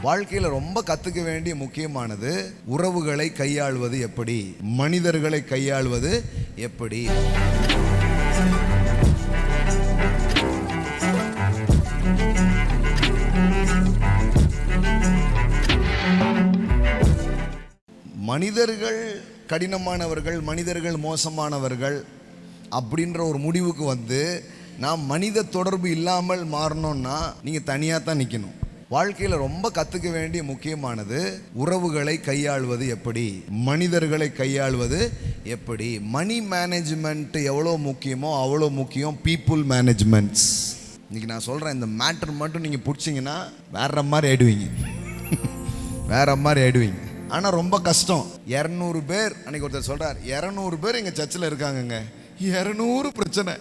வாழ்க்கையில் ரொம்ப கற்றுக்க வேண்டிய முக்கியமானது உறவுகளை கையாள்வது எப்படி, மனிதர்களை கையாள்வது எப்படி. மனிதர்கள் கடினமானவர்கள், மனிதர்கள் மோசமானவர்கள் அப்படின்ற ஒரு முடிவுக்கு வந்து நாம் மனித தொடர்பு இல்லாமல் மாறணும்னா நீங்கள் தனியாக தான் நிற்கணும். வாழ்க்கையில் ரொம்ப கற்றுக்க வேண்டிய முக்கியமானது உறவுகளை கையாள்வது எப்படி, மனிதர்களை கையாள்வது எப்படி. மணி மேனேஜ்மெண்ட் எவ்வளோ முக்கியமோ அவ்வளோ முக்கியம் பீப்புள் மேனேஜ்மெண்ட்ஸ். இன்றைக்கி நான் சொல்கிறேன், இந்த மேட்ரு மட்டும் நீங்கள் பிடிச்சிங்கன்னா வேற மாதிரி ஆயிடுவீங்க, வேற மாதிரி ஆயிடுவீங்க. ஆனால் ரொம்ப கஷ்டம். 200 பேர், அன்றைக்கி ஒருத்தர் சொல்கிறார், 200 பேர் எங்கள் சர்ச்சில் இருக்காங்கங்க, 200 பிரச்சனை.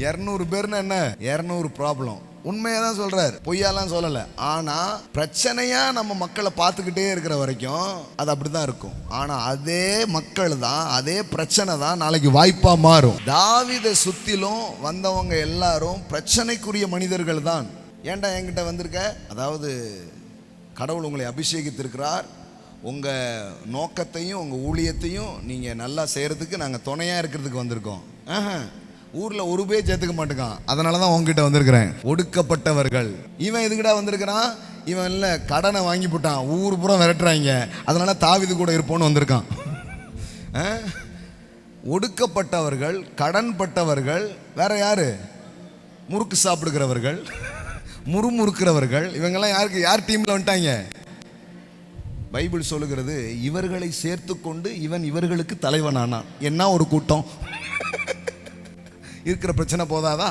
200 பேர்னா என்ன, 200 ப்ராப்ளம். உண்மையாக தான் சொல்கிறார், பொய்யாலாம் சொல்லலை. ஆனால் பிரச்சனையாக நம்ம மக்களை பார்த்துக்கிட்டே இருக்கிற வரைக்கும் அது அப்படி தான் இருக்கும். ஆனால் அதே மக்கள் தான், அதே பிரச்சனை தான் நாளைக்கு வாய்ப்பாக மாறும். தாவீதை சுற்றிலும் வந்தவங்க எல்லாரும் பிரச்சனைக்குரிய மனிதர்கள் தான். ஏன்டா என்கிட்ட வந்திருக்க, அதாவது கடவுள் உங்களை அபிஷேகித்திருக்கிறார், உங்கள் நோக்கத்தையும் உங்கள் ஊழியத்தையும் நீங்கள் நல்லா செய்கிறதுக்கு நாங்கள் துணையாக இருக்கிறதுக்கு வந்திருக்கோம். ஊரில் ஒரு பேர் சேர்த்துக்க மாட்டேங்கான், அதனால தான் உங்ககிட்ட வந்திருக்கிறேன். ஒடுக்கப்பட்டவர்கள், இவன் எதுக்கிட்ட வந்திருக்கிறான், இவன் இல்லை கடனை வாங்கி போட்டான், ஊர் பூரா விரட்டுறாங்க, அதனால தாவீது கூட இருப்போன்னு வந்திருக்கான். ஒடுக்கப்பட்டவர்கள், கடன்பட்டவர்கள், வேற யாரு, முறுக்கு சாப்பிடுகிறவர்கள், முறுமுறுக்கிறவர்கள், இவங்கெல்லாம் யார் டீமில் வந்துட்டாங்க. பைபிள் சொல்லுகிறது, இவர்களை சேர்த்து கொண்டு இவன் இவர்களுக்கு தலைவனானான். என்ன ஒரு கூட்டம். இருக்கிற பிரச்சனை போதாதா?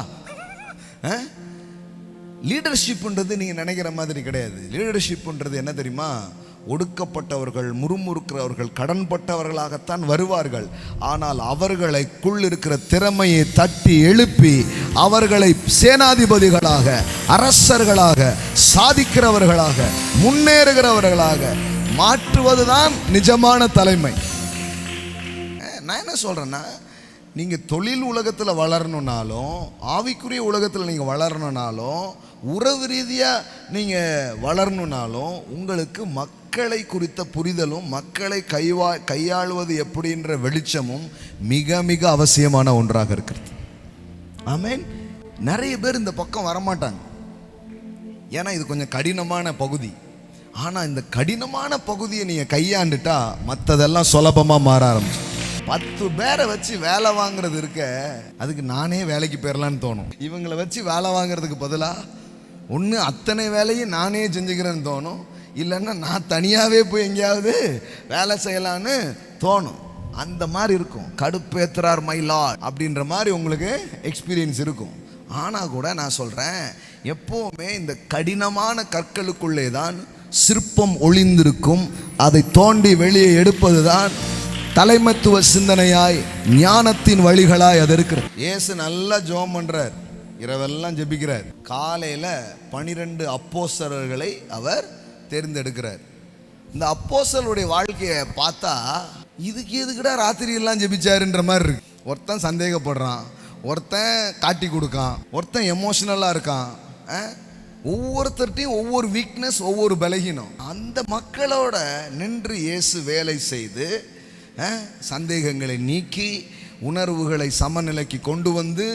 லீடர்ஷிப்ன்றது நீங்கள் நினைக்கிற மாதிரி கிடையாது. லீடர்ஷிப்ன்றது என்ன தெரியுமா, ஒடுக்கப்பட்டவர்கள், முறுமுறுக்கிறவர்கள், கடன்பட்டவர்களாகத்தான் வருவார்கள். ஆனால் அவர்களுக்குள் இருக்கிற திறமையை தட்டி எழுப்பி அவர்களை சேனாதிபதிகளாக, அரசர்களாக, சாதிக்கிறவர்களாக, முன்னேறுகிறவர்களாக மாற்றுவதுதான் நிஜமான தலைமை. நான் என்ன சொல்றேன்னா, நீங்கள் தொழில் உலகத்தில் வளரணுன்னாலும், ஆவிக்குரிய உலகத்தில் நீங்கள் வளரணுன்னாலும், உறவு ரீதியாக நீங்கள் வளரணுன்னாலும், உங்களுக்கு மக்களை குறித்த புரிதலும் மக்களை கையாளுவது எப்படின்ற வெளிச்சமும் மிக மிக அவசியமான ஒன்றாக இருக்கிறது. ஆமென். நிறைய பேர் இந்த பக்கம் வரமாட்டாங்க, ஏன்னா இது கொஞ்சம் கடினமான பகுதி. ஆனால் இந்த கடினமான பகுதியை நீங்கள் கையாண்டுட்டா மற்றதெல்லாம் சுலபமாக மாற ஆரம்பிச்சு. 10 பேரை வச்சு வேலை வாங்குறது இருக்க, அதுக்கு நானே வேலைக்கு போயிடலான்னு தோணும். இவங்களை வச்சு வேலை வாங்குறதுக்கு பதிலாக ஒன்று அத்தனை வேலையும் நானே செஞ்சுக்கிறேன்னு தோணும், இல்லைன்னா நான் தனியாகவே போய் எங்கேயாவது வேலை செய்யலான்னு தோணும். அந்த மாதிரி இருக்கும். கடுப்பேத்துறார் மை லார்ட் அப்படின்ற மாதிரி உங்களுக்கு எக்ஸ்பீரியன்ஸ் இருக்கும். ஆனால் கூட நான் சொல்கிறேன், எப்போவுமே இந்த கடினமான கற்களுக்குள்ளே தான் சிற்பம் ஒளிந்திருக்கும். அதை தோண்டி வெளியே எடுப்பது தான் தலைமத்துவ சிந்தனையாய், ஞானத்தின் வழிகளாய் அது இருக்கிறது. இயேசு நல்லா ஜெபம் பண்றார், இரவெல்லாம் ஜெபிக்கிறார். காலையில் 12 அப்போஸ்தலர்களை அவர் தேர்ந்தெடுக்கிறார். இந்த அப்போஸ்தலருடைய வாழ்க்கையை பார்த்தா இதுக்கு எதுக்குடா ராத்திரி எல்லாம் ஜெபிச்சாருன்ற மாதிரி இருக்கு. ஒருத்தன் சந்தேகப்படுறான், ஒருத்தன் காட்டி கொடுக்கான், ஒருத்தன் எமோஷனலாக இருக்கான். ஒவ்வொருத்தர்ட்டையும் ஒவ்வொரு வீக்னஸ், ஒவ்வொரு பலகீனம். அந்த மக்களோட நின்று இயேசு வேலை செய்து சந்தேகங்களை நீக்கி உணர்வுகளை சமநிலைக்கு கொண்டு வந்து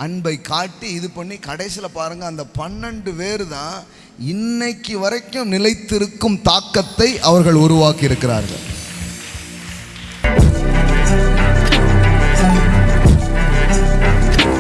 அன்பை காட்டி இது பண்ணி கடைசியில் பாருங்கள், அந்த 12 பேர் தான் இன்னைக்கு வரைக்கும் நிலைத்திருக்கும் தாக்கத்தை அவர்கள் உருவாக்கி இருக்கிறார்கள்.